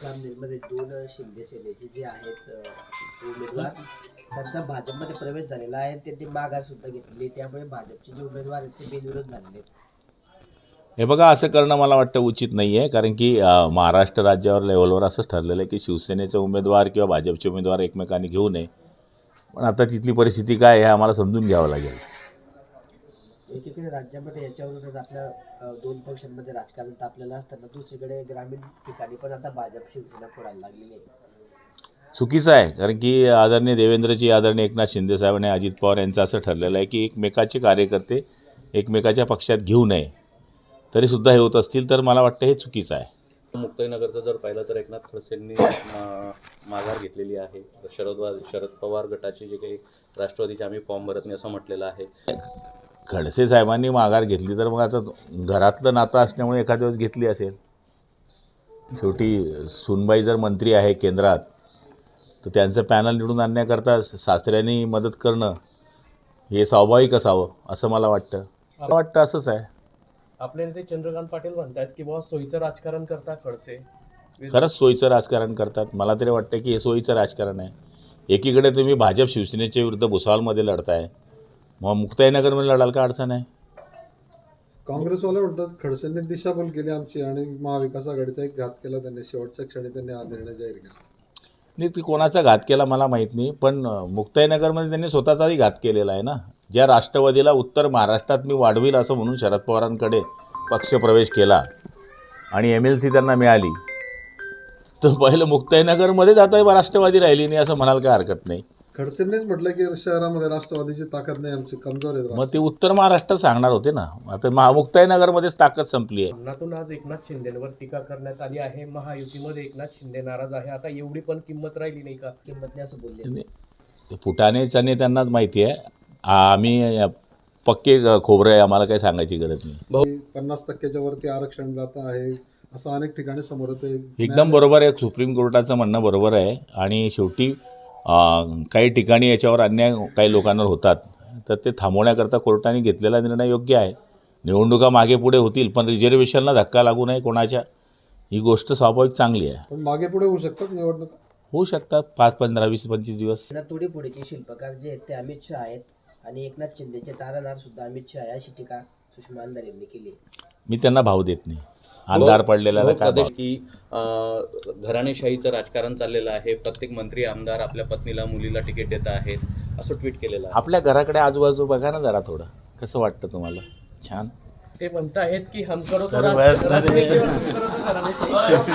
जामनेरमध्ये दोन शिंदे सेनेचे जे आहेत उमेदवार त्यांचा भाजपमध्ये प्रवेश झालेला आहे. त्यांनी माघार सुद्धा घेतली, त्यामुळे भाजपचे जे उमेदवार आहेत ते बिनविरोध झालेले आहेत. हे बघा, असं करणं मला वाटतं उचित नाही आहे. कारण की महाराष्ट्र राज्यावर लेवलवर असंच ठरलेलं आहे की शिवसेनेचे उमेदवार किंवा भाजपचे उमेदवार एकमेकांनी घेऊ नये. पण आता तिथली परिस्थिती काय आहे हे आम्हाला समजून घ्यावं लागेल. एकीकडे राज्यामध्ये याच्यावरूनच आपल्या दोन पक्षांमध्ये राजकारण तापलेलं असताना दुसरीकडे ग्रामीण ठिकाणी पण आता भाजप शिवसेना फोडायला लागलेली आहे. चुकीचं आहे. कारण की आदरणीय देवेंद्रजी, आदरणीय एकनाथ शिंदेसाहेब आणि अजित पवार यांचं असं ठरलेलं आहे की एकमेकाचे कार्यकर्ते एकमेकाच्या पक्षात घेऊ नये. तरीसुद्धा हे होत असतील तर मला वाटतं हे चुकीचं आहे. मुक्ताईनगरचं जर पाहिलं तर एकनाथ खडसेंनी माघार घेतलेली आहे. शरद पवार गटाचे जे काही राष्ट्रवादीचे आम्ही फॉर्म भरत नाही असं म्हटलेलं आहे. खडसे साहेबांनी माघार घेतली तर मग आता घरातलं नातं असल्यामुळे एखाद्या वेळेस घेतली असेल. शेवटी सूनबाई जर मंत्री आहे केंद्रात तर त्यांचं पॅनल निवडून आणण्याकरता सासऱ्यांनी मदत करणं हे स्वाभाविक असावं असं मला वाटतं. मला वाटतं असंच आहे. आपले नेते चंद्रकांत पाटील म्हणतात की बाबा सोयीचं राजकारण करता खडसे. खरंच सोयीचं राजकारण करतात. मला तरी वाटतं की हे सोयीचं राजकारण आहे. एकीकडे तुम्ही भाजप शिवसेनेच्या विरुद्ध भुसावळमध्ये लढताय, मग मुक्ताईनगरमध्ये लढाल का अडचण आहे? काँग्रेसवाले म्हणतात खडसेंनी दिशाभूल केली आमची आणि महाविकास आघाडीचा एक घात केला त्यांनी. शेवटच्या क्षणी त्यांनी हा निर्णय जाहीर केला. नाही, ती कोणाचा घात केला मला माहीत नाही, पण मुक्ताईनगरमध्ये त्यांनी स्वतःचाही घात केलेला आहे ना. ज्या राष्ट्रवादीला उत्तर महाराष्ट्रात मी वाढवील असं म्हणून शरद पवारांकडे पक्षप्रवेश केला आणि MLC त्यांना मिळाली, तर पहिलं मुक्ताईनगरमध्येच आता राष्ट्रवादी राहिली नाही असं म्हणाल काय हरकत नाही. खडसेंनीच म्हटलं की शहरामध्ये राष्ट्रवादीची ताकद नाही, आमची कमजोर आहे. मग ते उत्तर महाराष्ट्रात सांगणार होते ना. आता मुक्ताईनगरमध्येच ताकद संपली आहे. अन्नातून आज एकनाथ शिंदेवर टीका करण्यात आली आहे. महायुतीमध्ये एकनाथ शिंदे नाराज आहे. आता एवढी पण किंमत राहिली नाही का? किंमत नाही असं बोलले. ते फुटाणेच्या नेत्यांनाच माहिती आहे. आम्ही पक्के खोबरं आहे, आम्हाला काही सांगायची गरज नाही. 50% वरती आरक्षण जात आहे असं अनेक ठिकाणी समोर येते. एकदम बरोबर आहे. सुप्रीम कोर्टाचं म्हणणं बरोबर आहे. आणि शेवटी काही ठिकाणी याच्यावर अन्याय काही लोकांवर होतात, तर ते थांबवण्याकरता कोर्टाने घेतलेला निर्णय योग्य आहे. निवडणुका मागे पुढे होतील पण रिझर्वेशनला धक्का लागू नये कोणाच्या, ही गोष्ट स्वाभाविक चांगली आहे. पण मागे पुढे होऊ शकतात निवडणुका, होऊ शकतात 5, 15, 20, 25 दिवस. तोडीफोडीचे शिल्पकार जे आहेत ते अमित शहा आहेत आणि एकनाथ शिंदेचे तारानार सुद्धा अमित शहा आहे, अशी टीका सुषमा अंधारे यांनी केली. मी त्यांना भाव देत नाही. अंधार पडलेला काय भाव? की घराणेशाहीचं राजकारण चाललेलं आहे. प्रत्येक मंत्री आमदार आपल्या पत्नीला मुलीला तिकीट देत आहेत असं ट्विट केलेलं आहे. आपल्या घराकडे आजूबाजू बघा ना जरा थोडं, कसं वाटतं तुम्हाला? छान. ते म्हणतायत की हम करो तो राजनीती